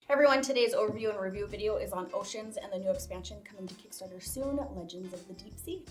Hey everyone, today's overview and review video is on Oceans and the new expansion coming to Kickstarter soon, Legends of the Deep Sea.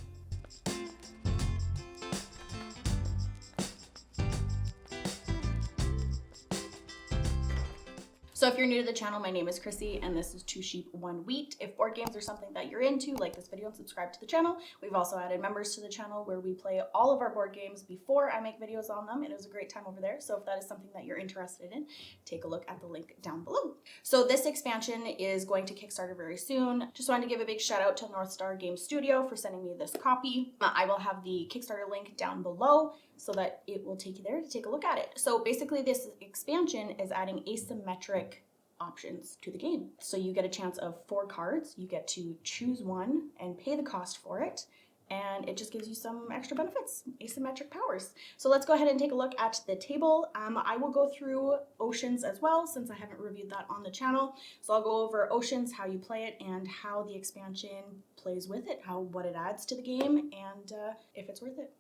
So if you're new to the channel, my name is Krissy and this is 2 Sheep, 1 Wheat. If board games are something that you're into, like this video and subscribe to the channel. We've also added members to the channel where we play all of our board games before I make videos on them. It is a great time over there. So if that is something that you're interested in, take a look at the link down below. So this expansion is going to Kickstarter very soon. Just wanted to give a big shout out to NorthStar Game Studio for sending me this copy. I will have the Kickstarter link down below so that it will take you there to take a look at it. So basically this expansion is adding asymmetric options to the game. So you get a chance of 4 cards, you get to choose one and pay the cost for it, and it just gives you some extra benefits, asymmetric powers. So let's go ahead and take a look at the table. I will go through Oceans as well since I haven't reviewed that on the channel. So I'll go over Oceans, how you play it, and how the expansion plays with it, what it adds to the game, and if it's worth it.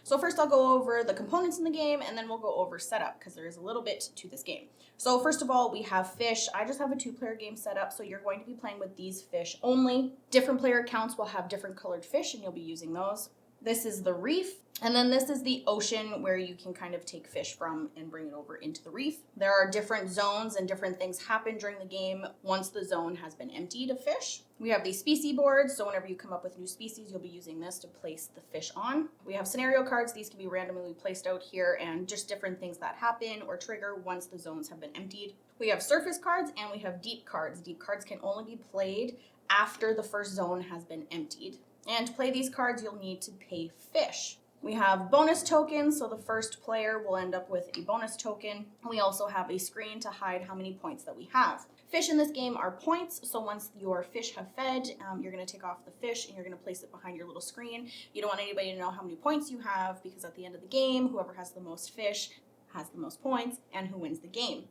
So first I'll go over the components in the game and then we'll go over setup because there is a little bit to this game. So first of all, we have fish. I just have a 2-player game set up, so you're going to be playing with these fish only. Different player accounts will have different colored fish and you'll be using those. This is the reef, and then this is the ocean where you can kind of take fish from and bring it over into the reef. There are different zones and different things happen during the game once the zone has been emptied of fish. We have these species boards, so whenever you come up with new species, you'll be using this to place the fish on. We have scenario cards. These can be randomly placed out here and just different things that happen or trigger once the zones have been emptied. We have surface cards and we have deep cards. Deep cards can only be played after the first zone has been emptied. And to play these cards, you'll need to pay fish. We have bonus tokens, so the first player will end up with a bonus token. We also have a screen to hide how many points that we have. Fish in this game are points, so once your fish have fed, you're going to take off the fish and you're going to place it behind your little screen. You don't want anybody to know how many points you have because at the end of the game, whoever has the most fish has the most points and who wins the game.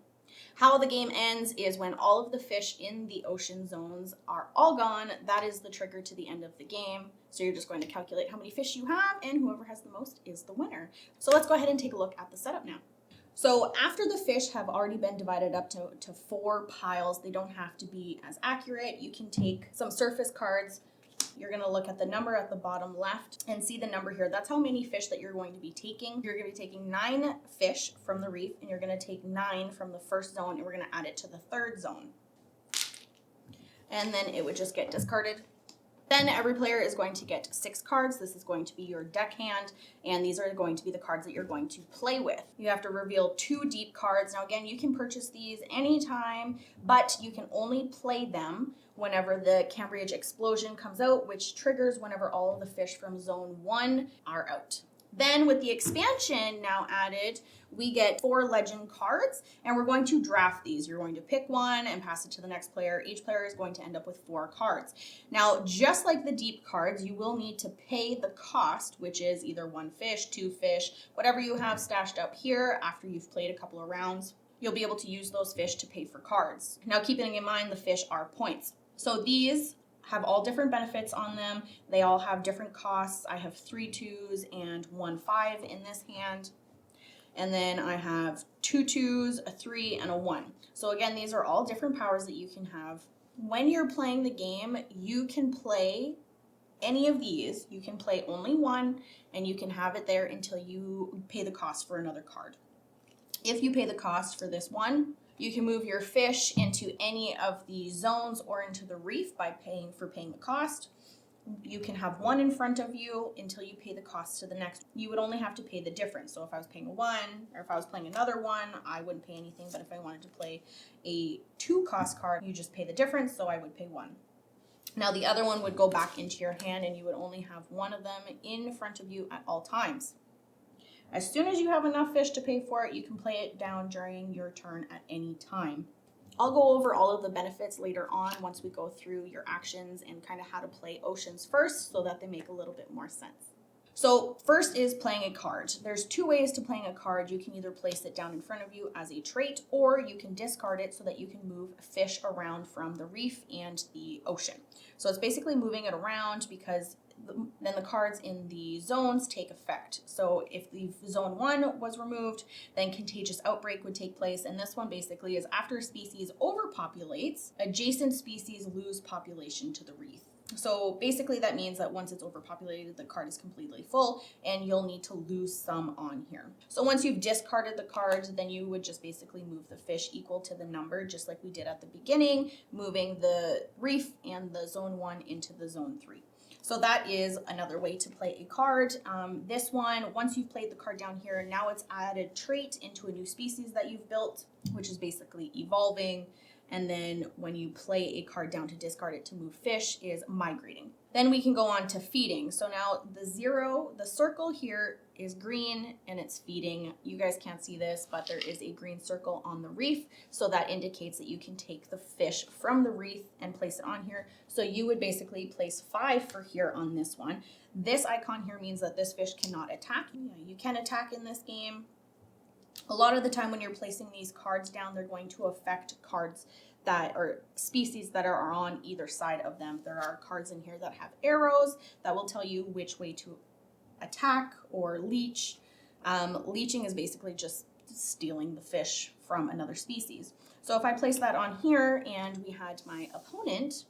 How the game ends is when all of the fish in the ocean zones are all gone. That is the trigger to the end of the game. So you're just going to calculate how many fish you have, and whoever has the most is the winner. So let's go ahead and take a look at the setup now. So after the fish have already been divided up to 4 piles, they don't have to be as accurate. You can take some surface cards. You're going to look at the number at the bottom left and see the number here. That's how many fish that you're going to be taking. You're going to be taking 9 fish from the reef, and you're going to take 9 from the first zone, and we're going to add it to the 3rd zone. And then it would just get discarded. Then every player is going to get 6 cards. This is going to be your deck hand, and these are going to be the cards that you're going to play with. You have to reveal 2 deep cards. Now again, you can purchase these anytime, but you can only play them whenever the Cambridge explosion comes out, which triggers whenever all of the fish from zone 1 are out. Then with the expansion now added, we get 4 legend cards, and we're going to draft these. You're going to pick one and pass it to the next player. Each player is going to end up with 4 cards. Now, just like the deep cards, you will need to pay the cost, which is either 1 fish, 2 fish, whatever you have stashed up here after you've played a couple of rounds. You'll be able to use those fish to pay for cards. Now, keeping in mind the fish are points. So these have all different benefits on them. They all have different costs. I have 3 2s and 1 5 in this hand. And then I have 2 2s, a 3, and a 1. So again, these are all different powers that you can have. When you're playing the game, you can play any of these. You can play only one, and you can have it there until you pay the cost for another card. If you pay the cost for this one, you can move your fish into any of the zones or into the reef by paying the cost. You can have one in front of you until you pay the cost to the next. You would only have to pay the difference. So if I was paying a 1 or if I was playing another 1, I wouldn't pay anything. But if I wanted to play a 2 cost card, you just pay the difference. So I would pay 1. Now the other one would go back into your hand and you would only have one of them in front of you at all times. As soon as you have enough fish to pay for it, you can play it down during your turn at any time. I'll go over all of the benefits later on once we go through your actions and kind of how to play Oceans first so that they make a little bit more sense. So first is playing a card. There's two ways to playing a card. You can either place it down in front of you as a trait, or you can discard it so that you can move fish around from the reef and the ocean. So it's basically moving it around because then the cards in the zones take effect. So if the zone 1 was removed, then contagious outbreak would take place. And this one basically is after a species overpopulates, adjacent species lose population to the reef. So basically that means that once it's overpopulated, the card is completely full and you'll need to lose some on here. So once you've discarded the cards, then you would just basically move the fish equal to the number, just like we did at the beginning, moving the reef and the zone 1 into the zone 3. So that is another way to play a card. This one, once you've played the card down here, now it's added trait into a new species that you've built, which is basically evolving. And then when you play a card down to discard it to move fish is migrating. Then we can go on to feeding. So now the circle here is green and it's feeding. You guys can't see this, but there is a green circle on the reef. So that indicates that you can take the fish from the reef and place it on here. So you would basically place 5 for here on this one. This icon here means that this fish cannot attack. You can attack in this game. A lot of the time when you're placing these cards down, they're going to affect cards that are species that are on either side of them. There are cards in here that have arrows that will tell you which way to attack or leech. Leeching is basically just stealing the fish from another species. So if I place that on here and we had my opponent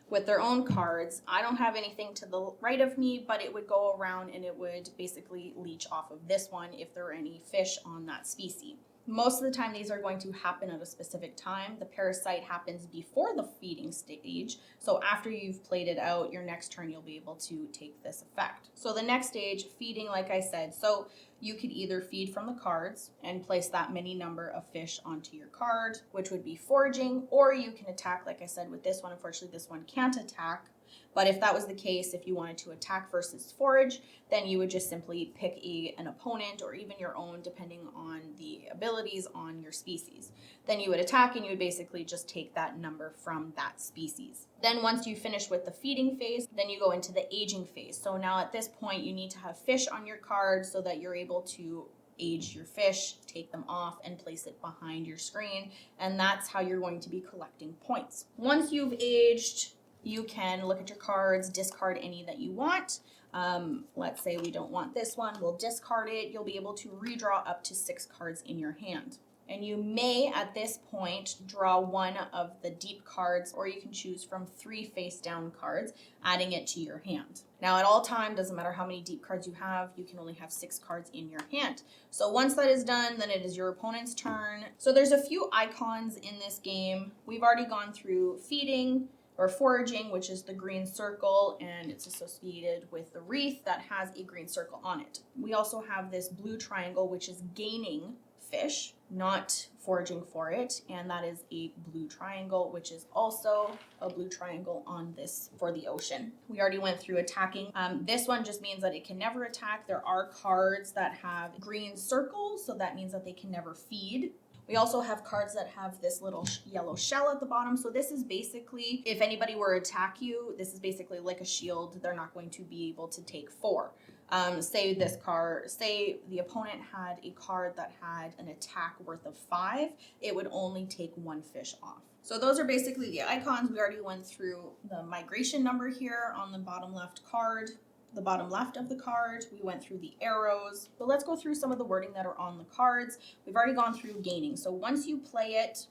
with their own cards, I don't have anything to the right of me, but it would go around and it would basically leech off of this one if there are any fish on that species. Most of the time, these are going to happen at a specific time. The parasite happens before the feeding stage. So after you've played it out, your next turn, you'll be able to take this effect. So the next stage, feeding, like I said. So you could either feed from the cards and place that many number of fish onto your card, which would be foraging, or you can attack, like I said, with this one. Unfortunately, this one can't attack. But if that was the case, if you wanted to attack versus forage, then you would just simply pick an opponent or even your own, depending on the abilities on your species. Then you would attack and you would basically just take that number from that species. Then once you finish with the feeding phase, then you go into the aging phase. So now at this point, you need to have fish on your card so that you're able to age your fish, take them off, and place it behind your screen. And that's how you're going to be collecting points. Once you've aged, you can look at your cards, discard any that you want. Let's say we don't want this one, we'll discard it. You'll be able to redraw up to 6 cards in your hand. And you may, at this point, draw one of the deep cards, or you can choose from 3 face-down cards, adding it to your hand. Now, at all time, doesn't matter how many deep cards you have, you can only have 6 cards in your hand. So once that is done, then it is your opponent's turn. So there's a few icons in this game. We've already gone through feeding, or foraging, which is the green circle, and it's associated with the reef that has a green circle on it. We also have this blue triangle, which is gaining fish, not foraging for it, and that is a blue triangle, which is also a blue triangle on this for the ocean. We already went through attacking. This one just means that it can never attack. There are cards that have green circles, so that means that they can never feed. We also have cards that have this little yellow shell at the bottom. So this is basically, if anybody were to attack you, this is basically like a shield. They're not going to be able to take 4. Say the opponent had a card that had an attack worth of 5, it would only take 1 fish off. So those are basically the icons. We already went through the migration number here on the bottom left card. The bottom left of the card, we went through the arrows. But let's go through some of the wording that are on the cards. We've already gone through gaining. So once you play it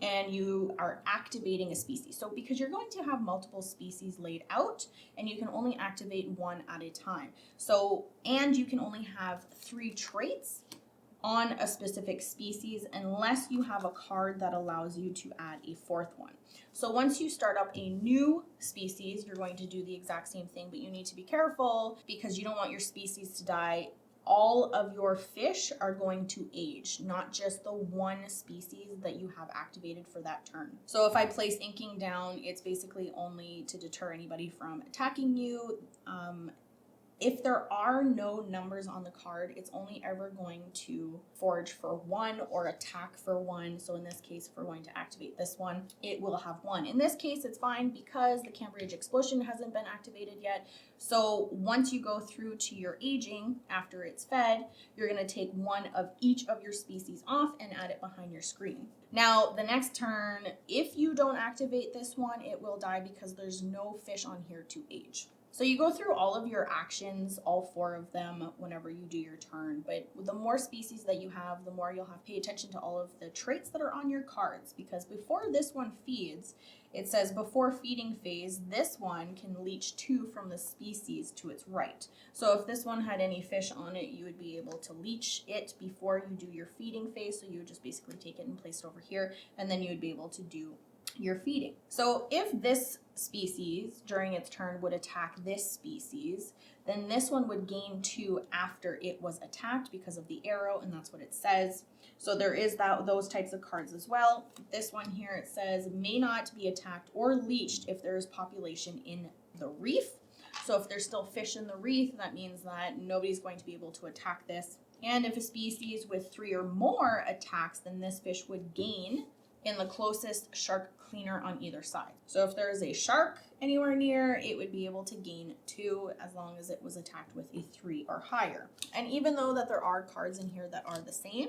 and you are activating a species, so because you're going to have multiple species laid out and you can only activate 1 at a time. So, and you can only have 3 traits on a specific species unless you have a card that allows you to add a 4th one. So once you start up a new species, you're going to do the exact same thing, but you need to be careful because you don't want your species to die. All of your fish are going to age, not just the one species that you have activated for that turn. So if I place inking down, it's basically only to deter anybody from attacking you. If there are no numbers on the card, it's only ever going to forage for 1 or attack for 1. So in this case, if we're going to activate this one, it will have 1. In this case, it's fine because the Cambridge explosion hasn't been activated yet. So once you go through to your aging after it's fed, you're going to take 1 of each of your species off and add it behind your screen. Now, the next turn, if you don't activate this one, it will die because there's no fish on here to age. So you go through all of your actions, all 4 of them, whenever you do your turn. But the more species that you have, the more you'll have to pay attention to all of the traits that are on your cards. Because before this one feeds, it says before feeding phase, this one can leech 2 from the species to its right. So if this one had any fish on it, you would be able to leech it before you do your feeding phase. So you would just basically take it and place it over here, and then you would be able to do your feeding. So if this species during its turn would attack this species, then this one would gain 2 after it was attacked because of the arrow, and that's what it says. So there is those types of cards as well. This one here, it says may not be attacked or leached if there is population in the reef. So if there's still fish in the reef, that means that nobody's going to be able to attack this. And if a species with 3 or more attacks, then this fish would gain in the closest shark cleaner on either side. So if there is a shark anywhere near, it would be able to gain 2 as long as it was attacked with a 3 or higher. And even though that there are cards in here that are the same,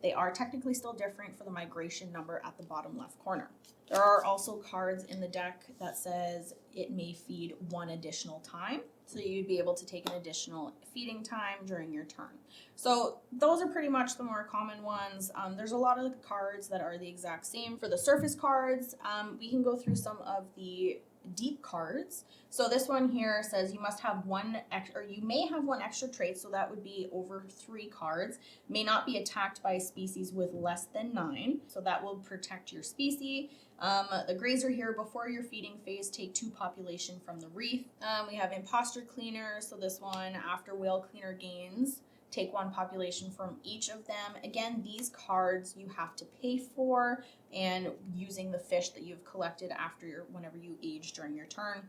they are technically still different for the migration number at the bottom left corner. There are also cards in the deck that says it may feed 1 additional time. So you'd be able to take an additional feeding time during your turn. So those are pretty much the more common ones. There's a lot of cards that are the exact same. For the surface cards, we can go through some of the deep cards. So this one here says you must have 1 extra, or you may have 1 extra trait, so that would be over 3 cards. May not be attacked by a species with less than 9, so that will protect your species. The grazer here, before your feeding phase, take 2 population from the reef. We have imposter cleaner, so this one after whale cleaner gains, take 1 population from each of them. Again, these cards you have to pay for, and using the fish that you've collected after whenever you age during your turn.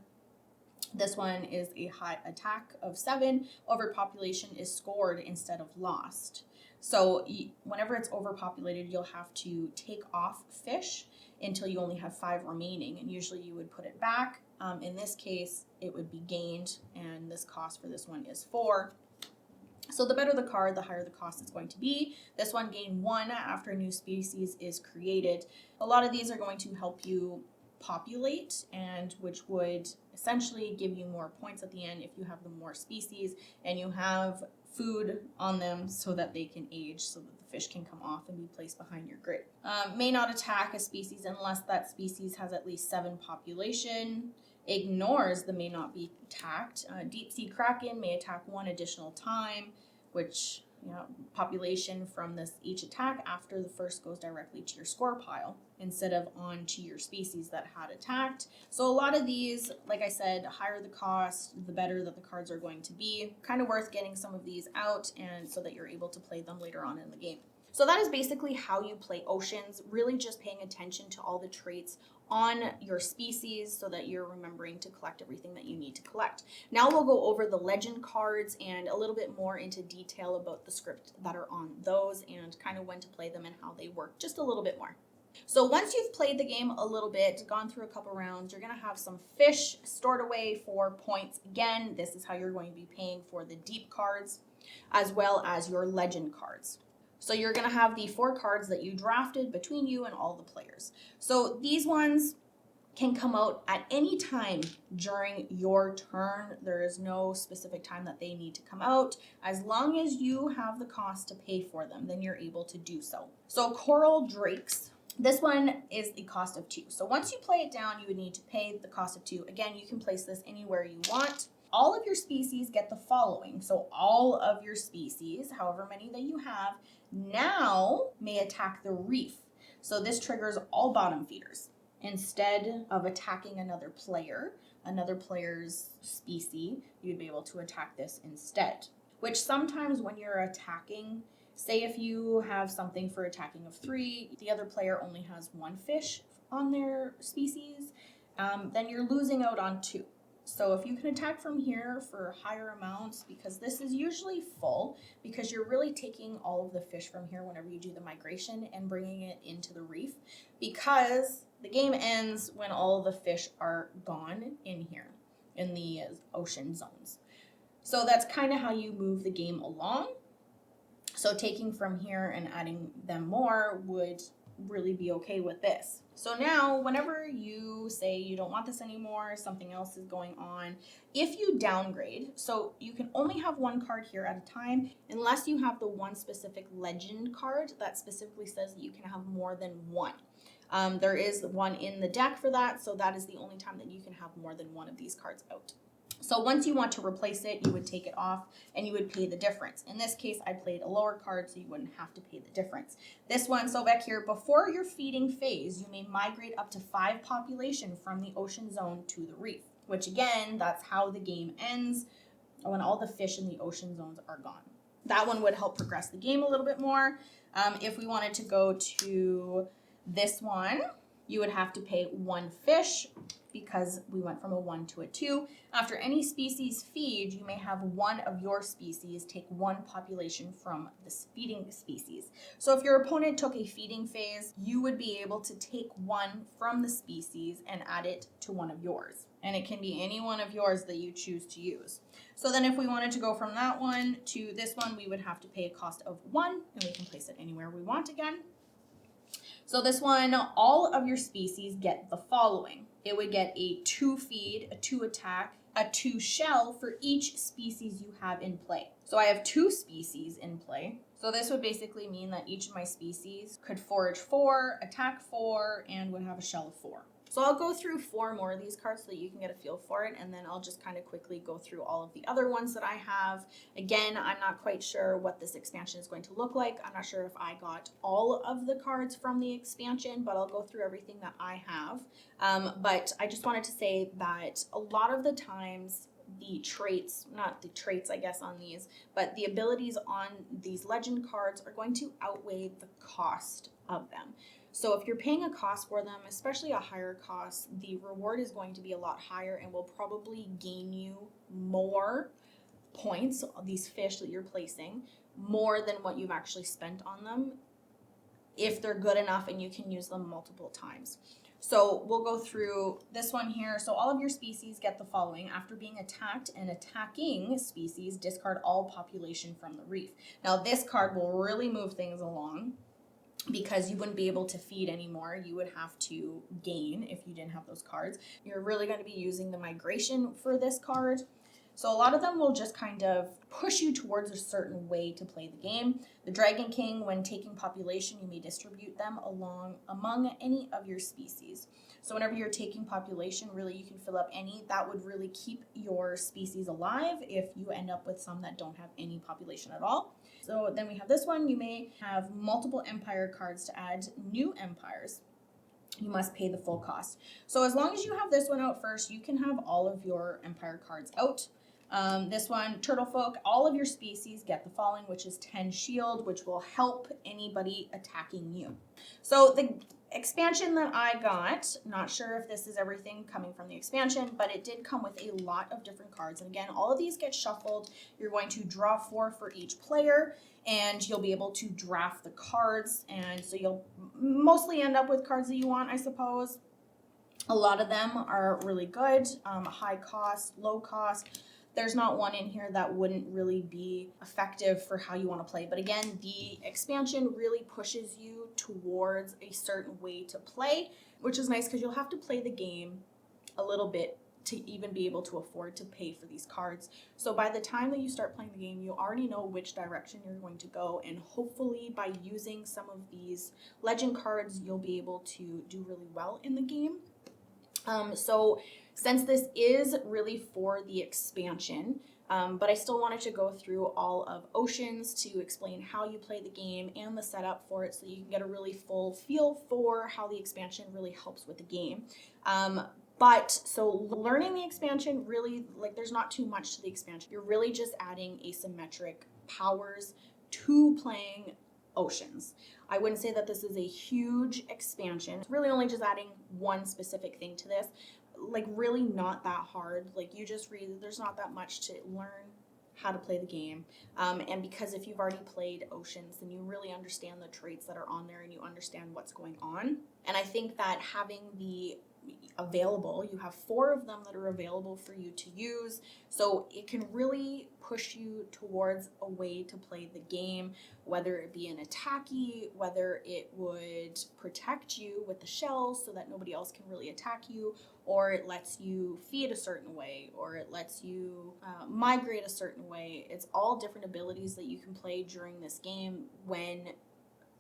This one is a high attack of 7. Overpopulation is scored instead of lost. So whenever it's overpopulated, you'll have to take off fish until you only have 5 remaining, and usually you would put it back. In this case, it would be gained, and this cost for this one is 4. So the better the card, the higher the cost it's going to be. This one gained 1 after a new species is created. A lot of these are going to help you populate, and which would essentially give you more points at the end if you have the more species and you have food on them so that they can age, so that the fish can come off and be placed behind your grid. May not attack a species unless that species has at least 7 population. Ignores the may not be attacked. Deep sea kraken may attack 1 additional time, which, you know, population from this each attack after the first goes directly to your score pile instead of on to your species that had attacked. So a lot of these, like I said, the higher the cost, the better that the cards are going to be. Kind of worth getting some of these out, and so that you're able to play them later on in the game. So that is basically how you play Oceans, really just paying attention to all the traits on your species so that you're remembering to collect everything that you need to collect. Now we'll go over the legend cards and a little bit more into detail about the script that are on those and kind of when to play them and how they work just a little bit more. So once you've played the game a little bit, gone through a couple rounds, you're going to have some fish stored away for points. Again, this is how you're going to be paying for the deep cards as well as your legend cards. So you're going to have the 4 cards that you drafted between you and all the players. So these ones can come out at any time during your turn. There is no specific time that they need to come out. As long as you have the cost to pay for them, then you're able to do so. So coral drakes, this one is the cost of 2. So once you play it down, you would need to pay the cost of 2. Again, you can place this anywhere you want. All of your species get the following. So all of your species, however many that you have, now may attack the reef. So this triggers all bottom feeders. Instead of attacking another player's species, you'd be able to attack this instead. Which sometimes when you're attacking, say if you have something for attacking of 3, the other player only has 1 fish on their species, then you're losing out on 2. So if you can attack from here for higher amounts, because this is usually full, because you're really taking all of the fish from here whenever you do the migration and bringing it into the reef, because the game ends when all the fish are gone in here in the ocean zones. So that's kind of how you move the game along. So taking from here and adding them more would really be okay with this. So now whenever you say you don't want this anymore, something else is going on, if you downgrade, so you can only have one card here at a time unless you have the one specific legend card that specifically says that you can have more than one. There is one in the deck for that, so that is the only time that you can have more than one of these cards out. So once you want to replace it, you would take it off and you would pay the difference. In this case, I played a lower card, so you wouldn't have to pay the difference. This one, so back here, before your feeding phase, you may migrate up to 5 population from the ocean zone to the reef, which again, that's how the game ends when all the fish in the ocean zones are gone. That one would help progress the game a little bit more. If we wanted to go to this one, you would have to pay 1 fish because we went from a 1 to a 2. After any species feed, you may have one of your species take 1 population from the feeding species. So if your opponent took a feeding phase, you would be able to take 1 from the species and add it to one of yours. And it can be any one of yours that you choose to use. So then if we wanted to go from that one to this one, we would have to pay a cost of 1, and we can place it anywhere we want again. So this one, all of your species get the following. It would get a 2 feed, a 2 attack, a 2 shell for each species you have in play. So I have 2 species in play. So this would basically mean that each of my species could forage 4, attack 4, and would have a shell of 4. So I'll go through 4 more of these cards so that you can get a feel for it, and then I'll just kind of quickly go through all of the other ones that I have. Again, I'm not quite sure what this expansion is going to look like. I'm not sure if I got all of the cards from the expansion, but I'll go through everything that I have. But I just wanted to say that a lot of the times the traits, not the traits I guess on these, but the abilities on these legend cards are going to outweigh the cost of them. So if you're paying a cost for them, especially a higher cost, the reward is going to be a lot higher and will probably gain you more points, these fish that you're placing, more than what you've actually spent on them if they're good enough and you can use them multiple times. So we'll go through this one here. So all of your species get the following. After being attacked, an attacking species discard all population from the reef. Now this card will really move things along, because you wouldn't be able to feed anymore. You would have to gain if you didn't have those cards. You're really going to be using the migration for this card. So a lot of them will just kind of push you towards a certain way to play the game. The Dragon King, when taking population, you may distribute them among any of your species. So whenever you're taking population, really you can fill up any. That would really keep your species alive if you end up with some that don't have any population at all. So then we have this one. You may have multiple empire cards to add new empires. You must pay the full cost. So as long as you have this one out first, you can have all of your empire cards out. This one, Turtle Folk, all of your species get the following, which is 10 shield, which will help anybody attacking you. So the expansion that I got, not sure if this is everything coming from the expansion, but it did come with a lot of different cards. And again, all of these get shuffled. You're going to draw 4 for each player, and you'll be able to draft the cards. And so you'll mostly end up with cards that you want, I suppose. A lot of them are really good, high cost, low cost. There's not one in here that wouldn't really be effective for how you want to play. But again, the expansion really pushes you towards a certain way to play, which is nice because you'll have to play the game a little bit to even be able to afford to pay for these cards. So by the time that you start playing the game, you already know which direction you're going to go. And hopefully by using some of these legend cards, you'll be able to do really well in the game. So since this is really for the expansion, but I still wanted to go through all of Oceans to explain how you play the game and the setup for it so you can get a really full feel for how the expansion really helps with the game. So learning the expansion, really, like, there's not too much to the expansion. You're really just adding asymmetric powers to playing Oceans. I wouldn't say that this is a huge expansion. It's really only just adding one specific thing to this. Like really not that hard. Like you just read, there's not that much to learn how to play the game. And because if you've already played Oceans, then you really understand the traits that are on there and you understand what's going on. And I think that having the available, you have 4 of them that are available for you to use, so it can really push you towards a way to play the game, whether it be an attacky, whether it would protect you with the shells so that nobody else can really attack you, or it lets you feed a certain way, or it lets you migrate a certain way. It's all different abilities that you can play during this game when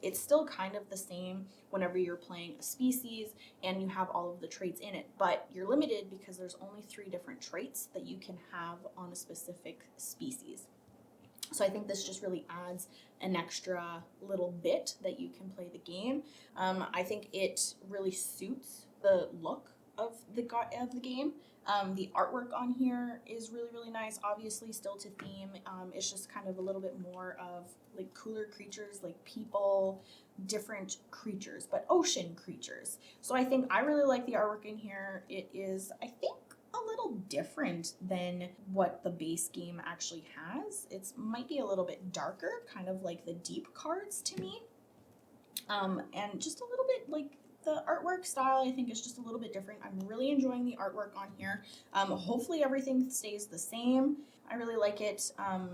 it's still kind of the same whenever you're playing a species and you have all of the traits in it, but you're limited because there's only 3 different traits that you can have on a specific species. So I think this just really adds an extra little bit that you can play the game. I think it really suits the look of the game. The artwork on here is really, really nice. Obviously still to theme. It's just kind of a little bit more of like cooler creatures, like people, different creatures, but ocean creatures. So I think I really like the artwork in here. It is, I think, a little different than what the base game actually has. It might be a little bit darker, kind of like the deep cards to me. And just a little bit like the artwork style, I think, is just a little bit different. I'm really enjoying the artwork on here. Hopefully everything stays the same. I really like it.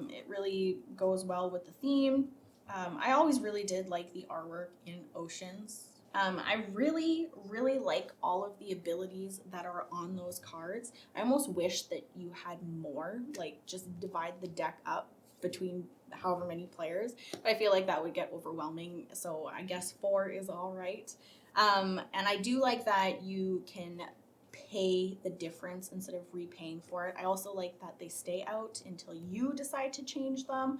It really goes well with the theme. I always really did like the artwork in Oceans. I really, really like all of the abilities that are on those cards. I almost wish that you had more, like just divide the deck up between however many players, but I feel like that would get overwhelming, so I guess 4 is all right. And I do like that you can pay the difference instead of repaying for it. I also like that they stay out until you decide to change them.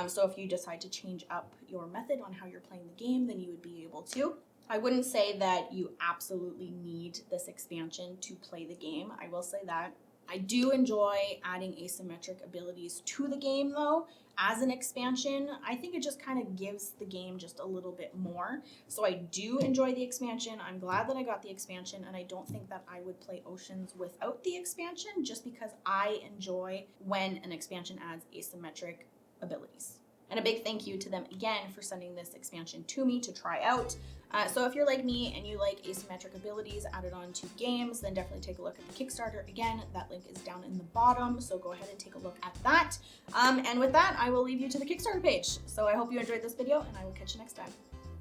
So if you decide to change up your method on how you're playing the game, then you would be able to. I wouldn't say that you absolutely need this expansion to play the game. I will say that. I do enjoy adding asymmetric abilities to the game though. As an expansion, I think it just kind of gives the game just a little bit more. So I do enjoy the expansion. I'm glad that I got the expansion, and I don't think that I would play Oceans without the expansion, just because I enjoy when an expansion adds asymmetric abilities. And a big thank you to them again for sending this expansion to me to try out. So if you're like me and you like asymmetric abilities added on to games, then definitely take a look at the Kickstarter. Again, that link is down in the bottom, so go ahead and take a look at that. And with that, I will leave you to the Kickstarter page. So I hope you enjoyed this video, and I will catch you next time.